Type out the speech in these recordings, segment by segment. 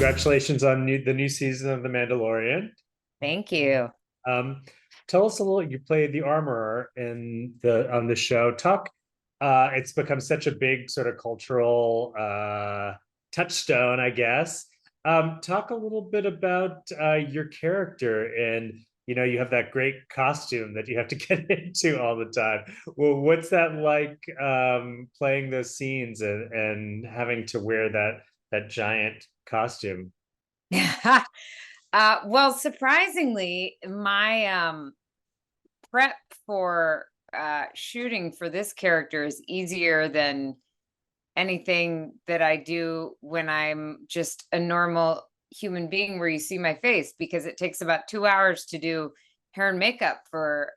Congratulations on the new season of The Mandalorian. Thank you. Um, Tell us a little. You played the armorer in the on the show. Talk. It's become such a big sort of cultural touchstone, I guess. Talk a little bit about your character, and you have that great costume that you have to get into all the time. Well, what's that like playing those scenes and having to wear that giant costume? Well, surprisingly, my prep for shooting for this character is easier than anything that I do when I'm just a normal human being where you see my face, because it takes about 2 hours to do hair and makeup for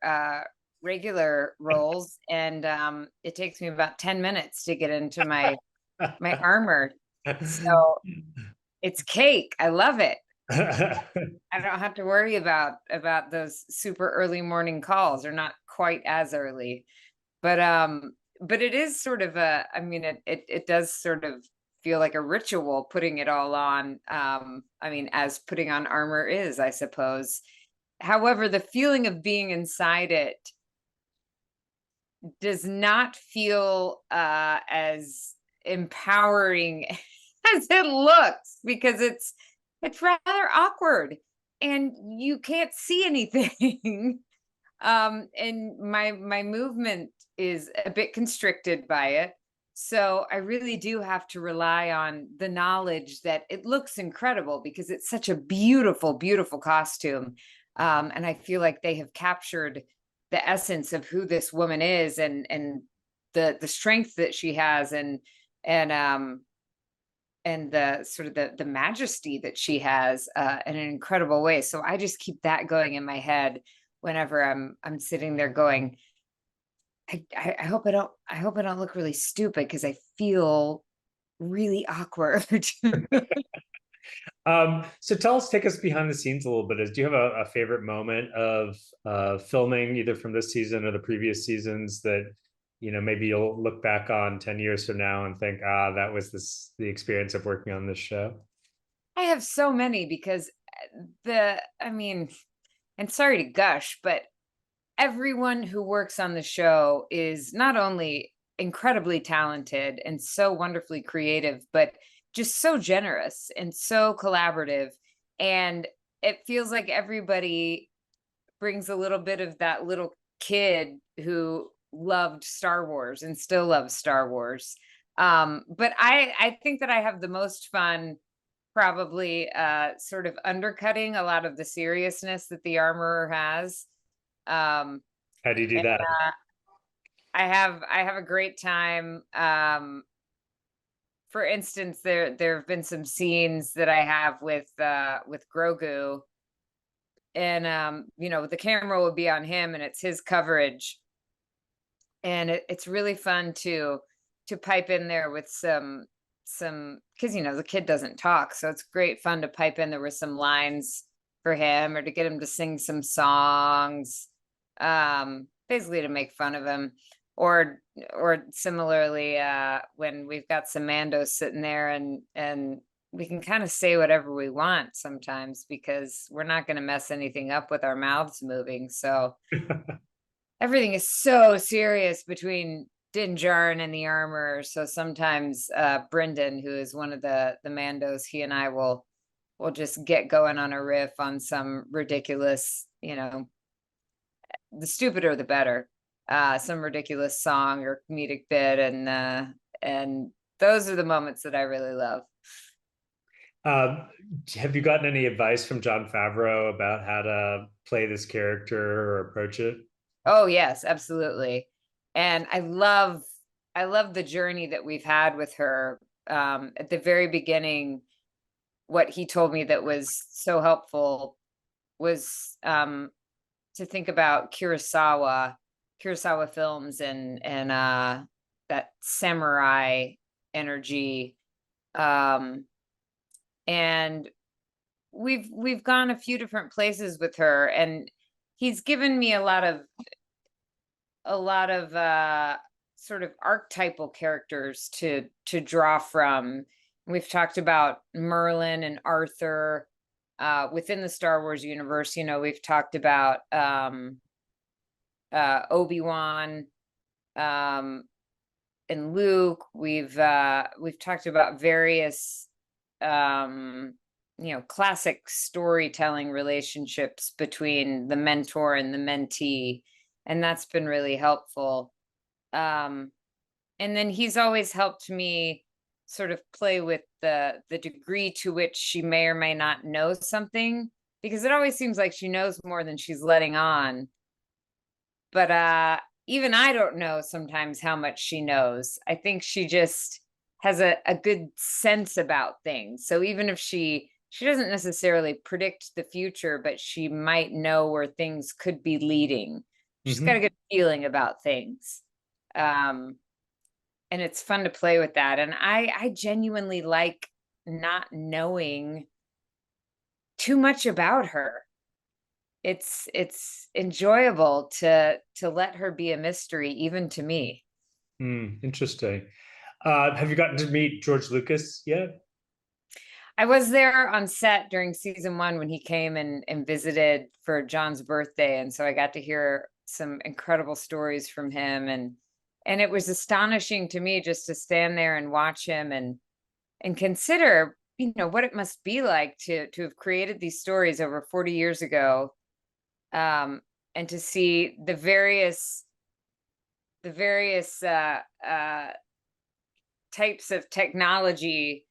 regular roles, and it takes me about 10 minutes to get into my armor. So it's cake. I love it. I don't have to worry about those super early morning calls, or not quite as early. But it is sort of I mean, it does sort of feel like a ritual putting it all on. I mean, as putting on armor is, I suppose. However, the feeling of being inside it does not feel as empowering as it looks, because it's rather awkward and you can't see anything. And my movement is a bit constricted by it, so I really do have to rely on the knowledge that it looks incredible, because it's such a beautiful costume. And I feel like they have captured the essence of who this woman is, and the strength that she has, and and the sort of the majesty that she has, in an incredible way. So I just keep that going in my head whenever I'm sitting there going, I hope I don't look really stupid, because I feel really awkward. So take us behind the scenes a little bit. Do you have a favorite moment of filming, either from this season or the previous seasons, that maybe you'll look back on 10 years from now and think, that was the experience of working on this show? I have so many, because I mean, and sorry to gush, but everyone who works on the show is not only incredibly talented and so wonderfully creative, but just so generous and so collaborative. And it feels like everybody brings a little bit of that little kid who loved Star Wars and still loves Star Wars. But I think that I have the most fun probably sort of undercutting a lot of the seriousness that the armorer has. Um, How do you do and that? I have a great time. For instance, there have been some scenes that I have with Grogu, and the camera will be on him, and it's his coverage, and it's really fun to pipe in there with some, because the kid doesn't talk, so it's great fun to pipe in there with some lines for him, or to get him to sing some songs, basically to make fun of him. Or similarly, when we've got some Mandos sitting there, and we can kind of say whatever we want sometimes, because we're not going to mess anything up with our mouths moving. So everything is so serious between Din Djarin and the armor. So sometimes Brendan, who is one of the Mandos, he and I will just get going on a riff on some ridiculous, the stupider the better, some ridiculous song or comedic bit, and those are the moments that I really love. Um, have you gotten any advice from Jon Favreau about how to play this character or approach it? Oh yes, absolutely. And I love the journey that we've had with her. At the very beginning, what he told me that was so helpful was to think about Kurosawa films, and that samurai energy. Um, and we've gone a few different places with her, and he's given me a lot of sort of archetypal characters to draw from. We've talked about Merlin and Arthur within the Star Wars universe. We've talked about Obi-Wan um, and Luke. We've talked about various classic storytelling relationships between the mentor and the mentee, and that's been really helpful. And then he's always helped me sort of play with the degree to which she may or may not know something, because it always seems like she knows more than she's letting on. But even I don't know sometimes how much she knows. I think she just has a good sense about things. So even if she doesn't necessarily predict the future, but she might know where things could be leading. She's got a good feeling about things. And it's fun to play with that. And I genuinely like not knowing too much about her. It's enjoyable to let her be a mystery, even to me. Interesting. Have you gotten to meet George Lucas yet? I was there on set during season 1 when he came and visited for John's birthday, and so I got to hear some incredible stories from him, and it was astonishing to me just to stand there and watch him and consider, what it must be like to have created these stories over 40 years ago, and to see the various types of technology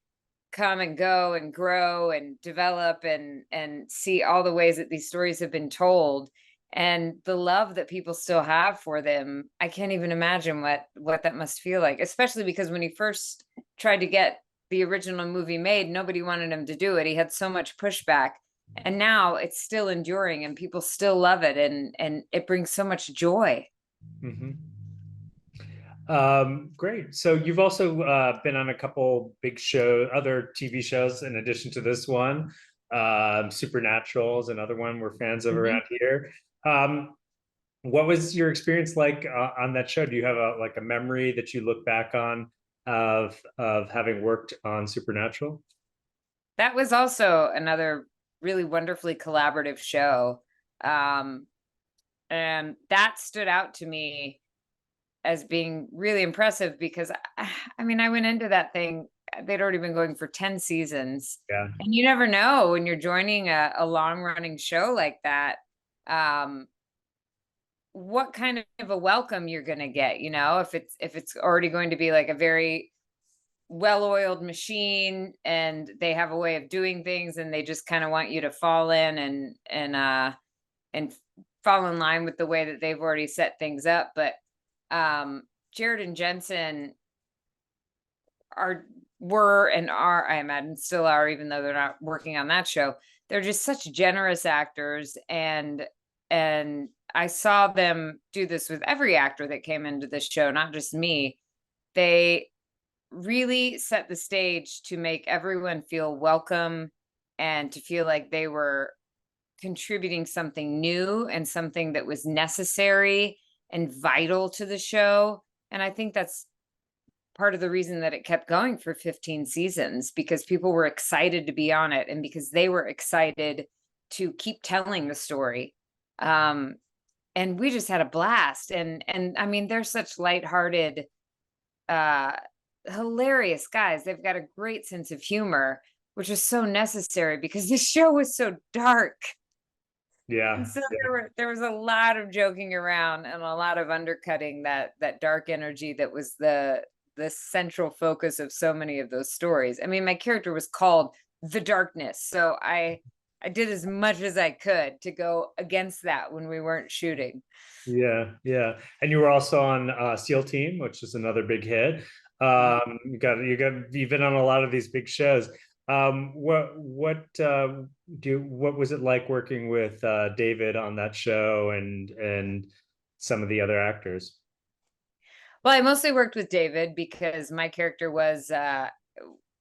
come and go and grow and develop, and see all the ways that these stories have been told, and the love that people still have for them. I can't even imagine what that must feel like, especially because when he first tried to get the original movie made, nobody wanted him to do it. He had so much pushback, and now it's still enduring and people still love it, and it brings so much joy. Great. So you've also been on a couple big other TV shows in addition to this one. Supernatural is another one we're fans of around here. What was your experience like on that show? Do you have a memory that you look back on of having worked on Supernatural? That was also another really wonderfully collaborative show. And that stood out to me as being really impressive because I mean, I went into that thing, they'd already been going for 10 seasons. Yeah. And you never know when you're joining a long running show like that, what kind of a welcome you're going to get, if it's already going to be like a very well-oiled machine and they have a way of doing things and they just kind of want you to fall in and fall in line with the way that they've already set things up. But Jared and Jensen were and are, I imagine still are, even though they're not working on that show, they're just such generous actors, and I saw them do this with every actor that came into the show, not just me. They really set the stage to make everyone feel welcome and to feel like they were contributing something new and something that was necessary and vital to the show. And I think that's part of the reason that it kept going for 15 seasons, because people were excited to be on it and because they were excited to keep telling the story. And we just had a blast. And I mean, they're such lighthearted, hilarious guys. They've got a great sense of humor, which is so necessary because this show was so dark. Yeah. And so there was a lot of joking around and a lot of undercutting that dark energy that was the central focus of so many of those stories. I mean, my character was called The Darkness, so I did as much as I could to go against that when we weren't shooting. Yeah, yeah. And you were also on SEAL Team, which is another big hit. You've been on a lot of these big shows. What was it like working with David on that show and some of the other actors? Well, I mostly worked with David because my character was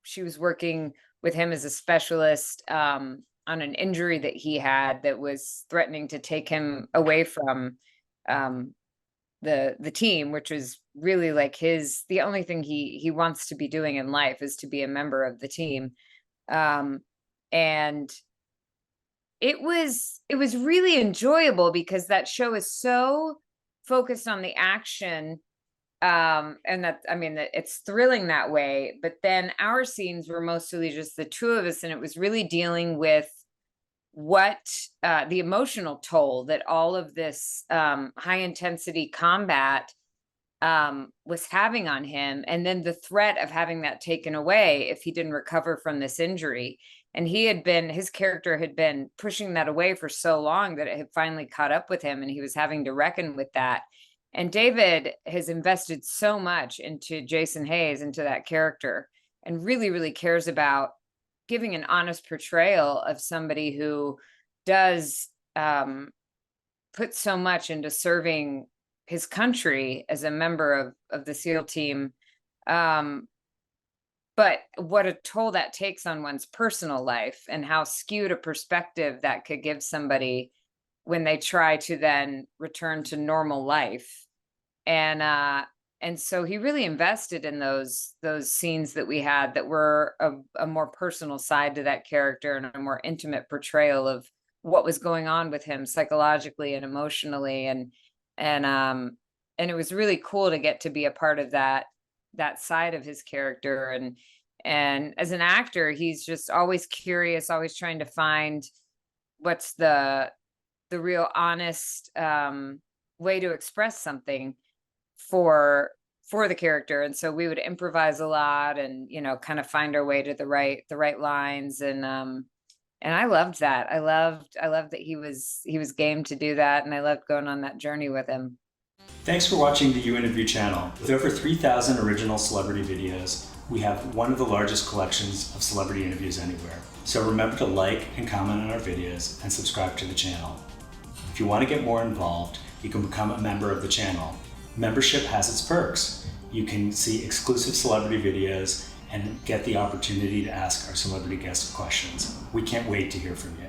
she was working with him as a specialist on an injury that he had that was threatening to take him away from the team, which was really like the only thing he wants to be doing in life is to be a member of the team. And it was really enjoyable because that show is so focused on the action, and that, I mean, it's thrilling that way, but then our scenes were mostly just the two of us, and it was really dealing with what the emotional toll that all of this high intensity combat was having on him, and then the threat of having that taken away if he didn't recover from this injury. And his character had been pushing that away for so long that it had finally caught up with him, and he was having to reckon with that. And David has invested so much into Jason Hayes, into that character, and really, really cares about giving an honest portrayal of somebody who does put so much into serving his country as a member of the SEAL team. But what a toll that takes on one's personal life, and how skewed a perspective that could give somebody when they try to then return to normal life. And so he really invested in those scenes that we had that were a more personal side to that character, and a more intimate portrayal of what was going on with him psychologically and emotionally. And it was really cool to get to be a part of that side of his character. And as an actor, he's just always curious, always trying to find what's the real honest way to express something for the character. And so we would improvise a lot, and kind of find our way to the right lines. And I loved that. I loved that he was game to do that, and I loved going on that journey with him. Thanks for watching the You Interview channel. With over 3,000 original celebrity videos, we have one of the largest collections of celebrity interviews anywhere. So remember to like and comment on our videos, and subscribe to the channel. If you want to get more involved, you can become a member of the channel. Membership has its perks. You can see exclusive celebrity videos and get the opportunity to ask our celebrity guests questions. We can't wait to hear from you.